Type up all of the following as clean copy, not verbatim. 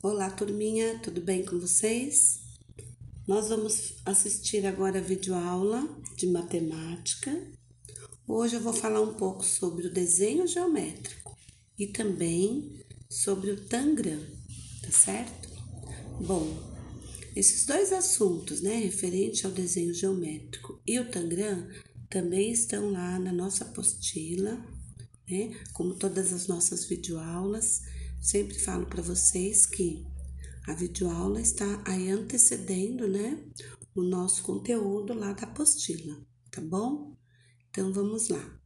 Olá, turminha, tudo bem com vocês? Nós vamos assistir agora a videoaula de matemática. Hoje eu vou falar um pouco sobre o desenho geométrico e também sobre o tangram, tá certo? Bom, esses dois assuntos, né, referente ao desenho geométrico e o tangram, também estão lá na nossa apostila, né? Como todas as nossas videoaulas, sempre falo para vocês que a videoaula está aí antecedendo, né, o nosso conteúdo lá da apostila, tá bom? Então vamos lá.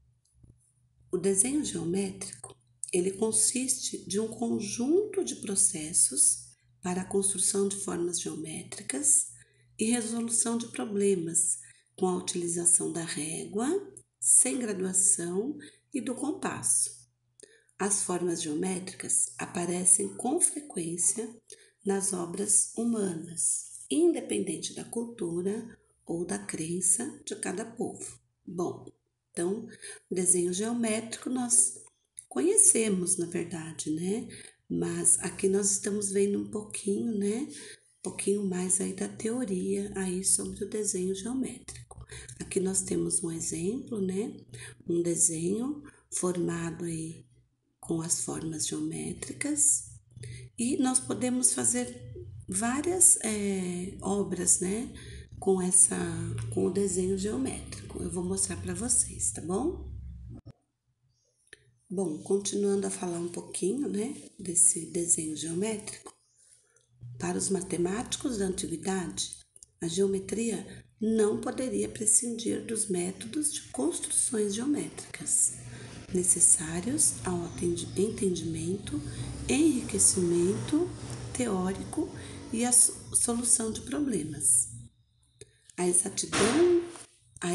O desenho geométrico, ele consiste de um conjunto de processos para a construção de formas geométricas e resolução de problemas com a utilização da régua, sem graduação e do compasso. As formas geométricas aparecem com frequência nas obras humanas, independente da cultura ou da crença de cada povo. Bom, então, o desenho geométrico nós conhecemos, na verdade, né? Mas aqui nós estamos vendo um pouquinho, né? Um pouquinho mais aí da teoria aí sobre o desenho geométrico. Aqui nós temos um exemplo, né? Um desenho formado aí com as formas geométricas e nós podemos fazer várias obras, né, com o desenho geométrico. Eu vou mostrar para vocês, tá bom? Bom, continuando a falar um pouquinho, né, desse desenho geométrico, para os matemáticos da antiguidade, a geometria não poderia prescindir dos métodos de construções geométricas necessários ao entendimento, enriquecimento teórico e a solução de problemas. A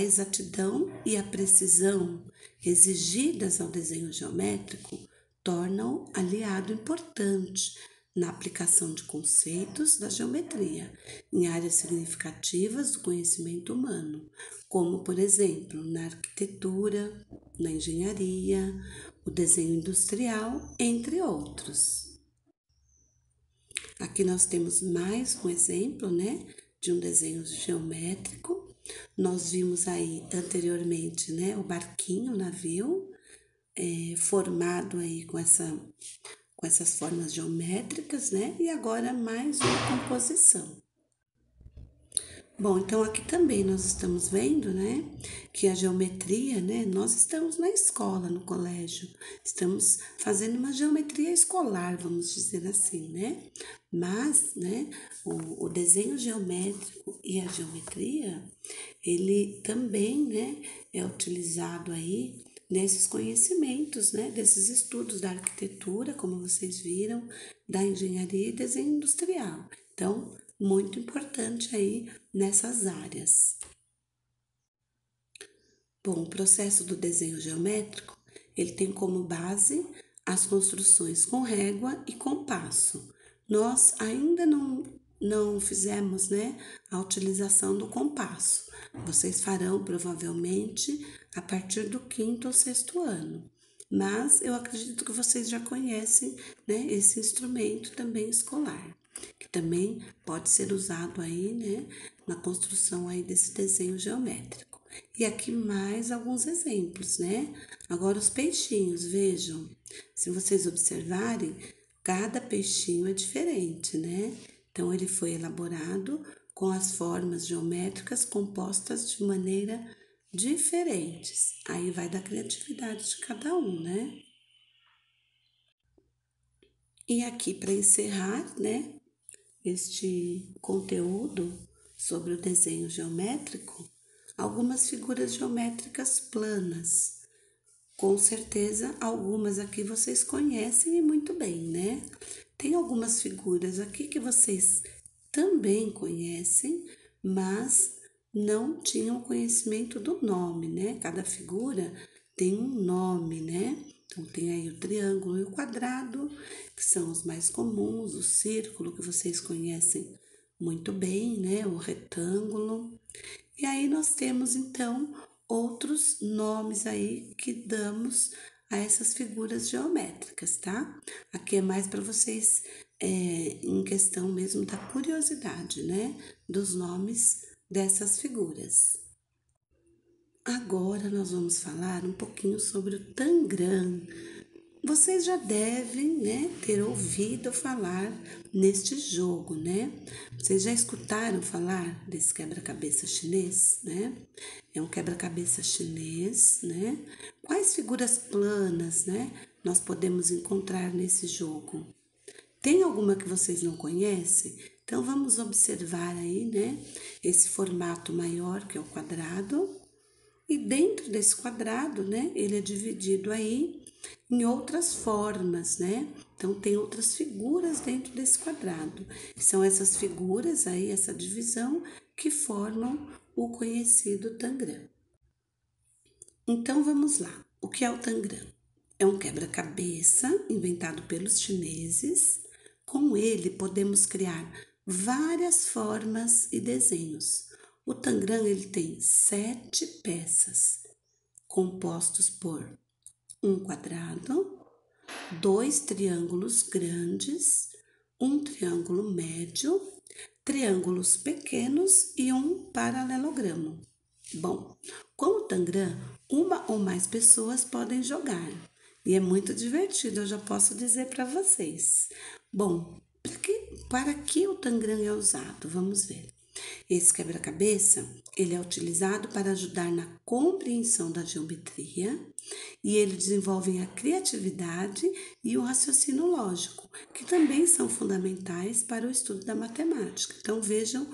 exatidão e a precisão exigidas ao desenho geométrico tornam-o aliado importante na aplicação de conceitos da geometria em áreas significativas do conhecimento humano, como, por exemplo, na arquitetura, na engenharia, o desenho industrial, entre outros. Aqui nós temos mais um exemplo, né, de um desenho geométrico. Nós vimos aí anteriormente, né, o barquinho, o navio, formado aí com essas formas geométricas, né, e agora mais uma composição. Bom, então aqui também nós estamos vendo, né, que a geometria, né, nós estamos na escola, no colégio, estamos fazendo uma geometria escolar, vamos dizer assim, né, mas, né, o desenho geométrico e a geometria, ele também, né, é utilizado aí nesses conhecimentos, né, desses estudos da arquitetura, como vocês viram, da engenharia e desenho industrial. Então, muito importante aí nessas áreas. Bom, o processo do desenho geométrico, ele tem como base as construções com régua e compasso. Nós ainda não fizemos, né, a utilização do compasso. Vocês farão provavelmente a partir do quinto ou sexto ano. Mas eu acredito que vocês já conhecem, né, esse instrumento também escolar, que também pode ser usado aí, né, na construção aí desse desenho geométrico. E aqui mais alguns exemplos, né? Agora os peixinhos, vejam, se vocês observarem, cada peixinho é diferente, né? Então ele foi elaborado com as formas geométricas compostas de maneira diferentes. Aí vai da criatividade de cada um, né? E aqui para encerrar, né, este conteúdo sobre o desenho geométrico, algumas figuras geométricas planas. Com certeza, algumas aqui vocês conhecem e muito bem, né? Tem algumas figuras aqui que vocês também conhecem, mas não tinham conhecimento do nome, né? Cada figura tem um nome, né? Então, tem aí o triângulo e o quadrado, que são os mais comuns, o círculo, que vocês conhecem muito bem, né? O retângulo. E aí nós temos, então, outros nomes aí que damos a essas figuras geométricas, tá? Aqui é mais para vocês, em questão mesmo da curiosidade, né? Dos nomes dessas figuras. Agora nós vamos falar um pouquinho sobre o Tangram. Vocês já devem, né, ter ouvido falar neste jogo, né? Vocês já escutaram falar desse quebra-cabeça chinês, né? É um quebra-cabeça chinês, né? Quais figuras planas, né, nós podemos encontrar nesse jogo? Tem alguma que vocês não conhecem? Então vamos observar aí, né, esse formato maior que é o quadrado. E dentro desse quadrado, né, ele é dividido aí em outras formas, né? Então tem outras figuras dentro desse quadrado. São essas figuras aí, essa divisão que formam o conhecido Tangram. Então vamos lá. O que é o Tangram? É um quebra-cabeça inventado pelos chineses. Com ele podemos criar várias formas e desenhos. O Tangram ele tem 7 peças, compostos por um quadrado, 2 triângulos grandes, um triângulo médio, triângulos pequenos e um paralelogramo. Bom, com o Tangram, uma ou mais pessoas podem jogar e é muito divertido, eu já posso dizer para vocês. Bom, para que o Tangram é usado? Vamos ver. Esse quebra-cabeça, ele é utilizado para ajudar na compreensão da geometria e ele desenvolve a criatividade e o raciocínio lógico, que também são fundamentais para o estudo da matemática. Então vejam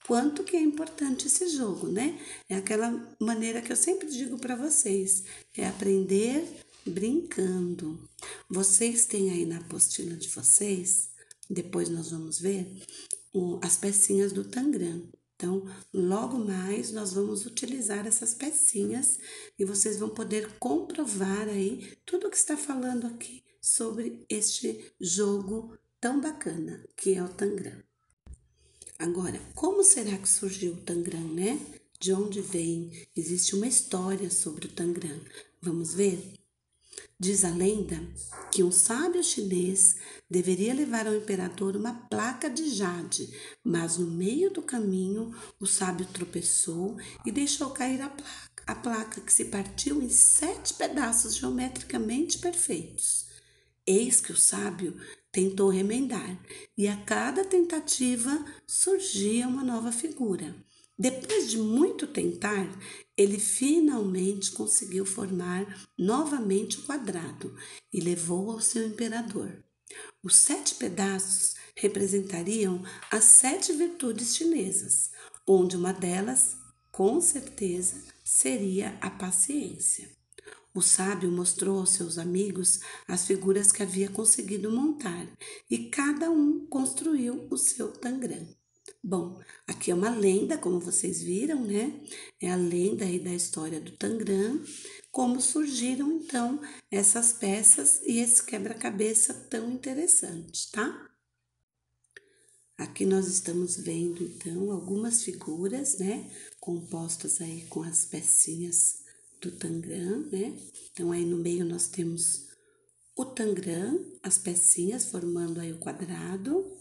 quanto que é importante esse jogo, né? É aquela maneira que eu sempre digo para vocês, é aprender brincando. Vocês têm aí na apostila de vocês, depois nós vamos ver as pecinhas do Tangram. Então, logo mais nós vamos utilizar essas pecinhas e vocês vão poder comprovar aí tudo o que está falando aqui sobre este jogo tão bacana que é o Tangram. Agora, como será que surgiu o Tangram, né? De onde vem? Existe uma história sobre o Tangram. Vamos ver? Diz a lenda que um sábio chinês deveria levar ao imperador uma placa de jade, mas no meio do caminho o sábio tropeçou e deixou cair a placa que se partiu em 7 pedaços geometricamente perfeitos. Eis que o sábio tentou remendar, e a cada tentativa surgia uma nova figura. Depois de muito tentar, ele finalmente conseguiu formar novamente o quadrado e levou ao seu imperador. Os 7 pedaços representariam as 7 virtudes chinesas, onde uma delas, com certeza, seria a paciência. O sábio mostrou aos seus amigos as figuras que havia conseguido montar e cada um construiu o seu Tangram. Bom, aqui é uma lenda, como vocês viram, né? É a lenda aí da história do Tangram, como surgiram então essas peças e esse quebra-cabeça tão interessante, tá? Aqui nós estamos vendo então algumas figuras, né, compostas aí com as pecinhas do Tangram, né? Então aí no meio nós temos o Tangram, as pecinhas formando aí o quadrado.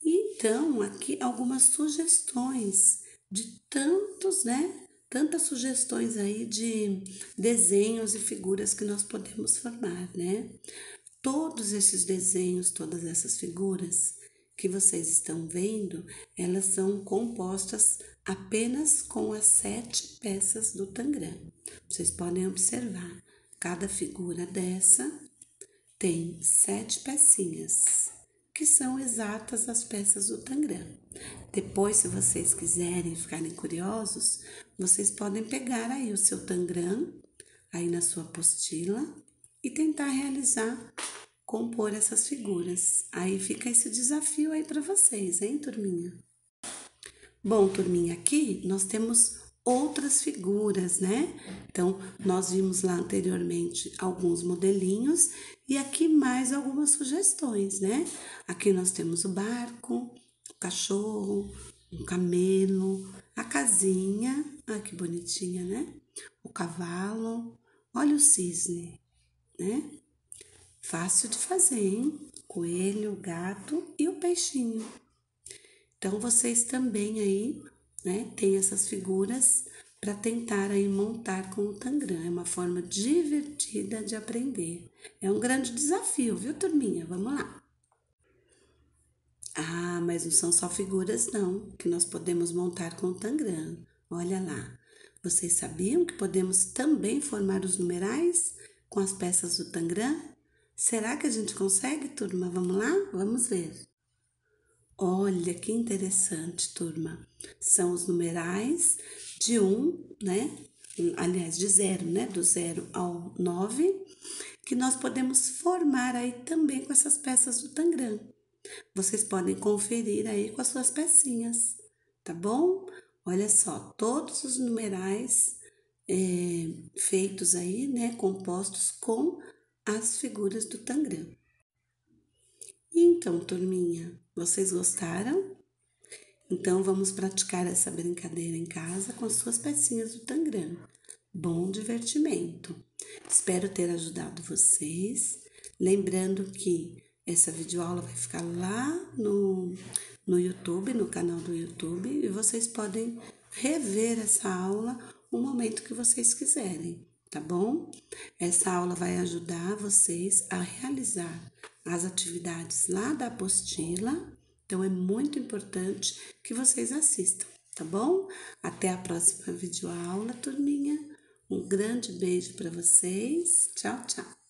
E então aqui algumas sugestões de tantos, né? Tantas sugestões aí de desenhos e figuras que nós podemos formar, né? Todos esses desenhos, todas essas figuras que vocês estão vendo, elas são compostas apenas com as 7 peças do Tangram. Vocês podem observar, cada figura dessa tem 7 pecinhas, que são exatas as peças do Tangram. Depois, se vocês quiserem ficarem curiosos, vocês podem pegar aí o seu Tangram, aí na sua apostila, e tentar realizar, compor essas figuras. Aí fica esse desafio aí para vocês, hein, turminha? Bom, turminha, aqui nós temos outras figuras, né? Então, nós vimos lá anteriormente alguns modelinhos e aqui mais algumas sugestões, né? Aqui nós temos o barco, o cachorro, um camelo, a casinha, ah, que bonitinha, né? O cavalo, olha o cisne, né? Fácil de fazer, hein? Coelho, gato e o peixinho. Então, vocês também aí, né, tem essas figuras para tentar aí montar com o Tangram. É uma forma divertida de aprender. É um grande desafio, viu, turminha? Vamos lá. Ah, mas não são só figuras não, que nós podemos montar com o Tangram. Olha lá. Vocês sabiam que podemos também formar os numerais com as peças do Tangram? Será que a gente consegue, turma? Vamos lá? Vamos ver. Olha que interessante, turma. São os numerais de 1, né? Aliás, de 0, né? Do 0 ao 9, que nós podemos formar aí também com essas peças do Tangram. Vocês podem conferir aí com as suas pecinhas, tá bom? Olha só, todos os numerais feitos aí, né? Compostos com as figuras do Tangram. Então, turminha, vocês gostaram? Então, vamos praticar essa brincadeira em casa com as suas pecinhas do Tangram. Bom divertimento! Espero ter ajudado vocês. Lembrando que essa videoaula vai ficar lá no YouTube, no canal do YouTube, e vocês podem rever essa aula no momento que vocês quiserem, tá bom? Essa aula vai ajudar vocês a realizar as atividades lá da apostila, então é muito importante que vocês assistam, tá bom? Até a próxima videoaula, turminha. Um grande beijo para vocês. Tchau, tchau.